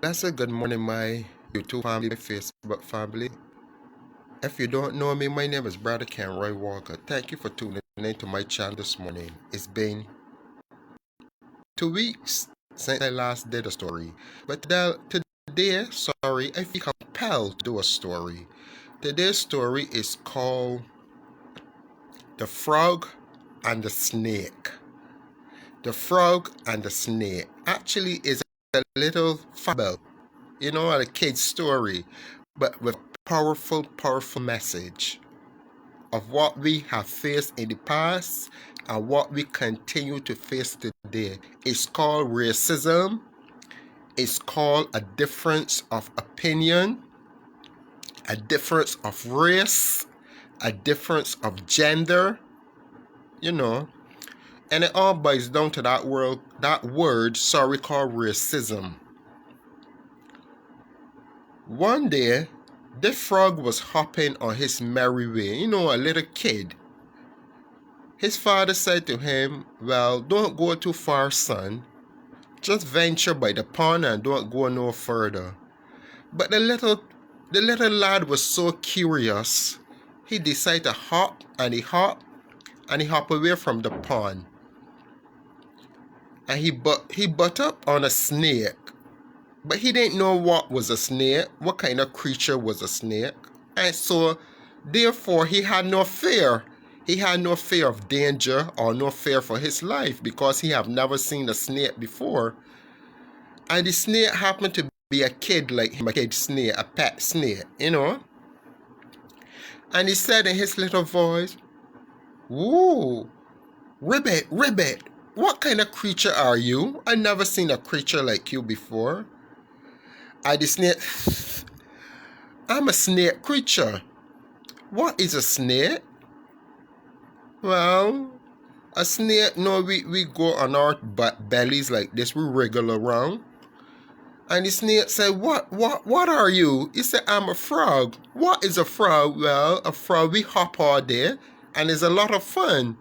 Blessed good morning, my YouTube family, my Facebook family. If you don't know me, my name is Brother Kenroy Walker. Thank you for tuning in to my channel this morning. It's been 2 weeks since I last did a story, but today, I feel compelled to do a story. Today's story is called The Frog and the Snake. The Frog and the Snake actually is a little fable, a kid's story, but with powerful message of what we have faced in the past and what we continue to face today. It's called racism. It's called a difference of opinion, a difference of race, a difference of gender, and it all boils down to that word, called racism. One day, the frog was hopping on his merry way, a little kid. His father said to him, "Well, don't go too far, son. Just venture by the pond and don't go no further." But the little lad was so curious, he decided to hop and he hopped away from the pond. And he butt up on a snake. But he didn't know what was a snake, what kind of creature was a snake. And so, therefore, he had no fear. He had no fear of danger or no fear for his life because he had never seen a snake before. And the snake happened to be a kid like him, a kid snake, a pet snake, And he said in his little voice, "Ooh, Ribbit, what kind of creature are you? I never seen a creature like you before." And the snake, "I'm a snake creature." "What is a snake?" "Well, a snake, no, we go on our bellies like this, we wriggle around." And the snake said, What are you?" He said, "I'm a frog." "What is a frog?" "Well, a frog, we hop all day, and it's a lot of fun."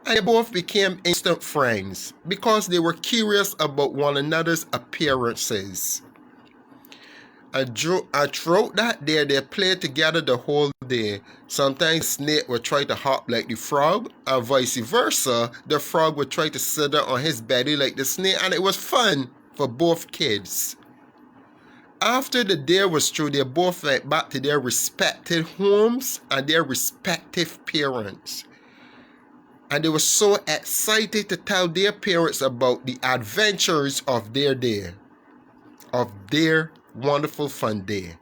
And they both became instant friends because they were curious about one another's appearances. And throughout that day, they played together the whole day. Sometimes the snake would try to hop like the frog, and vice versa. The frog would try to sit down on his belly like the snake, and it was fun for both kids. After the day was through, they both went back to their respective homes and their respective parents. And they were so excited to tell their parents about the adventures of their day, of their wonderful fun day.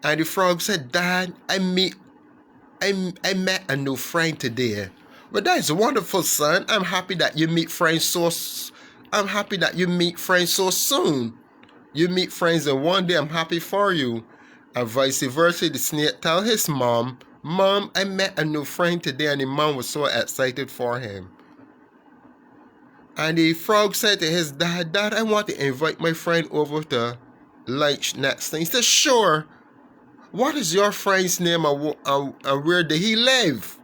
And the frog said, "Dad, I met a new friend today." "Well, that is wonderful, son. I'm happy that you meet friends so soon. You meet friends in one day. I'm happy for you." And vice versa, the snake tell his mom, "Mom, I met a new friend today," and the mom was so excited for him. And the frog said to his dad, "Dad, I want to invite my friend over to lunch next thing." He said, "Sure. What is your friend's name and where did he live?"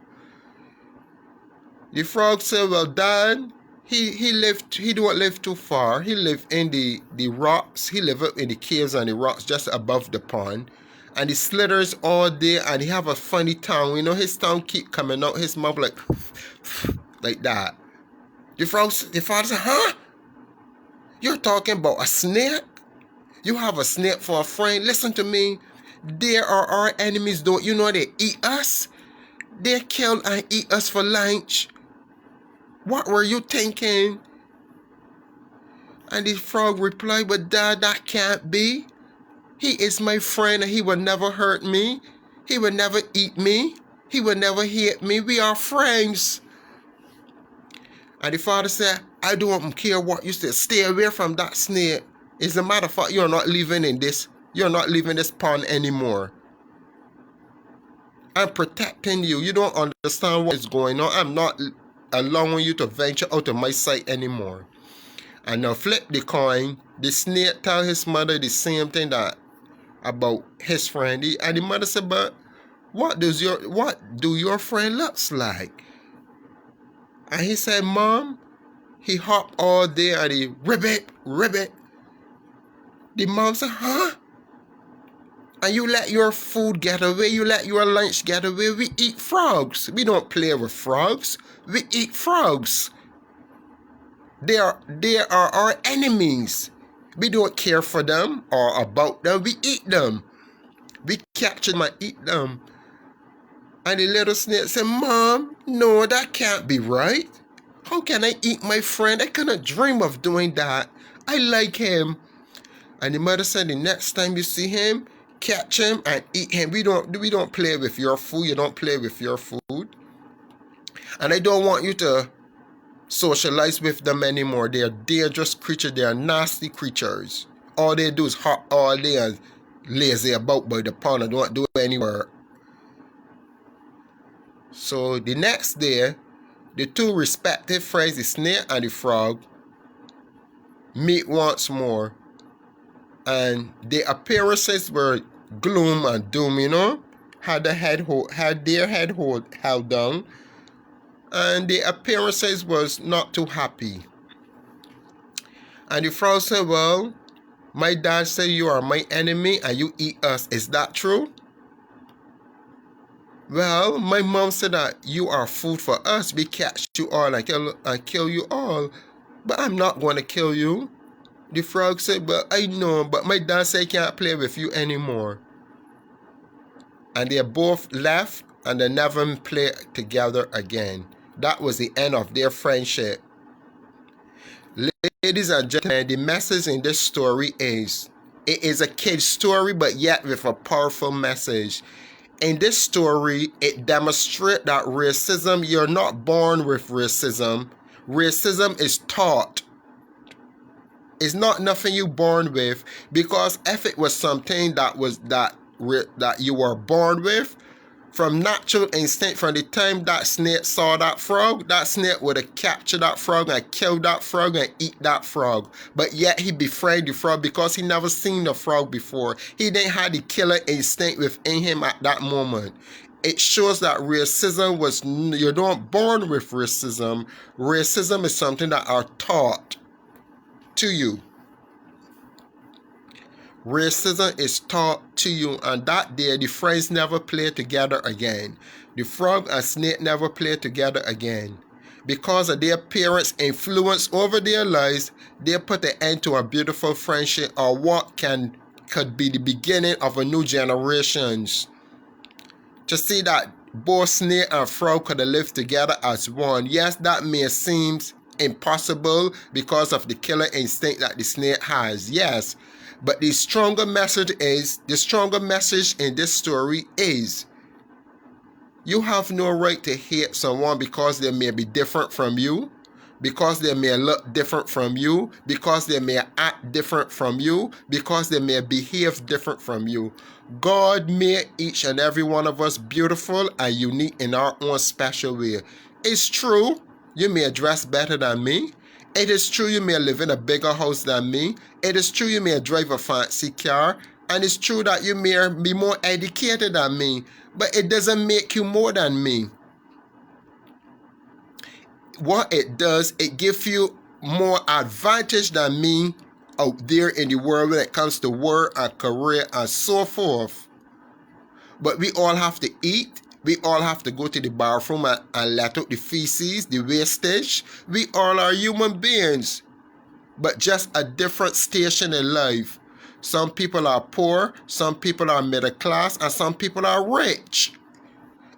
The frog said, "Well, Dad, he don't live too far. He lived in the rocks. He lived up in the caves and the rocks just above the pond. And he slithers all day and he have a funny tongue. His tongue keep coming out his mouth like that." The father said, "Huh? You're talking about a snake? You have a snake for a friend? Listen to me. They are our enemies, don't you know they eat us? They kill and eat us for lunch. What were you thinking?" And the frog replied, "But Dad, that can't be. He is my friend and he will never hurt me. He will never eat me. He will never hate me. We are friends." And the father said, "I don't care what you say. Stay away from that snake. As a matter of fact, you're not living this pond anymore. I'm protecting you. You don't understand what is going on. I'm not allowing you to venture out of my sight anymore." And now flip the coin. The snake tell his mother the same thing that about his friend. And the mother said, "But what do your friend looks like?" And he said, "Mom, He hopped all day and he ribbit, ribbit. The mom said, huh? And you let your food get away, you let your lunch get away. We eat frogs. We don't play with frogs. We eat frogs. They are our enemies. We don't care for them or about them. We eat them. We catch them and eat them. And the little snake said, Mom, no, that can't be right. How can I eat my friend? I cannot dream of doing that. I like him. And the mother said, the next time you see him, catch him and eat him. We don't play with your food. You don't play with your food. And I don't want you to socialize with them anymore. They are dangerous creatures. They are nasty creatures. All they do is hop all day and lazy about by the pond and don't do any work. So the next day, the two respective friends, the snake and the frog, meet once more. And their appearances were gloom and doom, had their head held down. And the appearances was not too happy. And the frog said, well, my dad said you are my enemy and you eat us. Is that true? Well, my mom said that you are food for us. We catch you all and kill you all. But I'm not going to kill you. The frog said, but I know, but my dad said I can't play with you anymore. And they both left and they never played together again. That was the end of their friendship. Ladies and gentlemen, the message in this story is, it is a kid's story, but yet with a powerful message. In this story, it demonstrates that racism, you're not born with racism. Racism is taught. It's not nothing you born with, because if it was something that you were born with, from natural instinct, from the time that snake saw that snake would have captured that frog and killed that frog and eat that frog. But yet he befriended the frog because he never seen the frog before. He didn't have the killer instinct within him at that moment. It shows that racism was, you're not born with racism. Racism is something that are taught to you. Racism is taught to you, and that day the friends never played together again. The frog and snake never played together again. Because of their parents' influence over their lives, they put an end to a beautiful friendship, or what could be the beginning of a new generation. To see that both snake and frog could have lived together as one. Yes, that may seem impossible because of the killer instinct that the snake has. Yes. But the stronger message in this story is, you have no right to hate someone because they may be different from you, because they may look different from you, because they may act different from you, because they may behave different from you. God made each and every one of us beautiful and unique in our own special way. It's true, you may dress better than me. It is true you may live in a bigger house than me. It is true you may drive a fancy car. And it's true that you may be more educated than me. But it doesn't make you more than me. What it does, it gives you more advantage than me out there in the world when it comes to work and career and so forth. But we all have to eat. We all have to go to the bathroom and let out the feces, the wastage. We all are human beings, but just a different station in life. Some people are poor, some people are middle class, and some people are rich.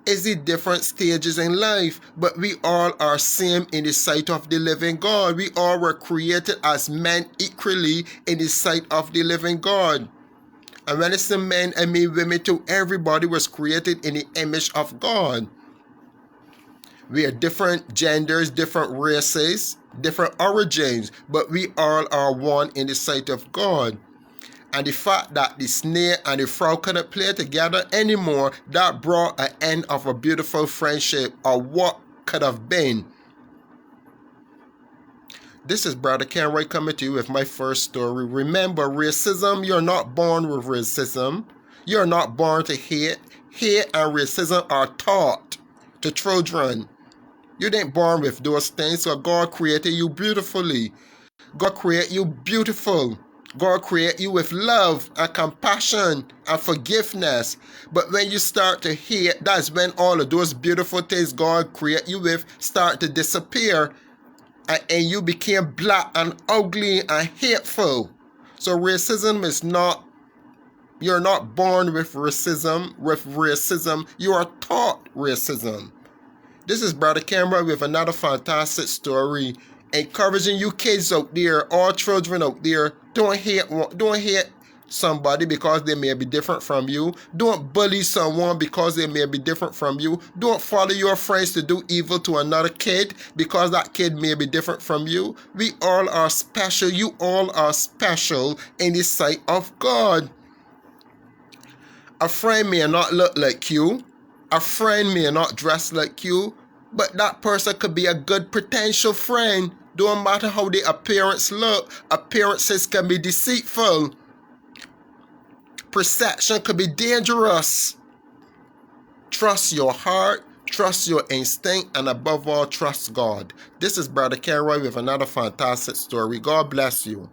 It's the different stages in life, but we all are same in the sight of the living God. We all were created as men equally in the sight of the living God. And when it's the men, I mean women too, everybody was created in the image of God. We are different genders, different races, different origins, but we all are one in the sight of God. And the fact that the snake and the frog couldn't play together anymore, that brought an end of a beautiful friendship, or what could have been. This is Brother Kenroy coming to you with my first story. Remember, racism, you're not born with racism. You're not born to hate. Hate and racism are taught to children. You didn't born with those things, so God created you beautifully. God created you beautiful. God created you with love and compassion and forgiveness. But when you start to hate, that's when all of those beautiful things God created you with start to disappear, and you became black and ugly and hateful. So racism is not, you're not born with racism. With racism, you are taught racism. This is Brother Cameron with another fantastic story, encouraging you kids out there, all children out there, don't hate somebody because they may be different from you. Don't bully someone because they may be different from you. Don't follow your friends to do evil to another kid because that kid may be different from you. We all are special. You all are special in the sight of God. A friend may not look like you. A friend may not dress like you, but that person could be a good potential friend. Don't matter how the appearance look. Appearances can be deceitful. Perception could be dangerous. Trust your heart, trust your instinct, and above all, trust God. This is Brother Caroy with another fantastic story. God bless you.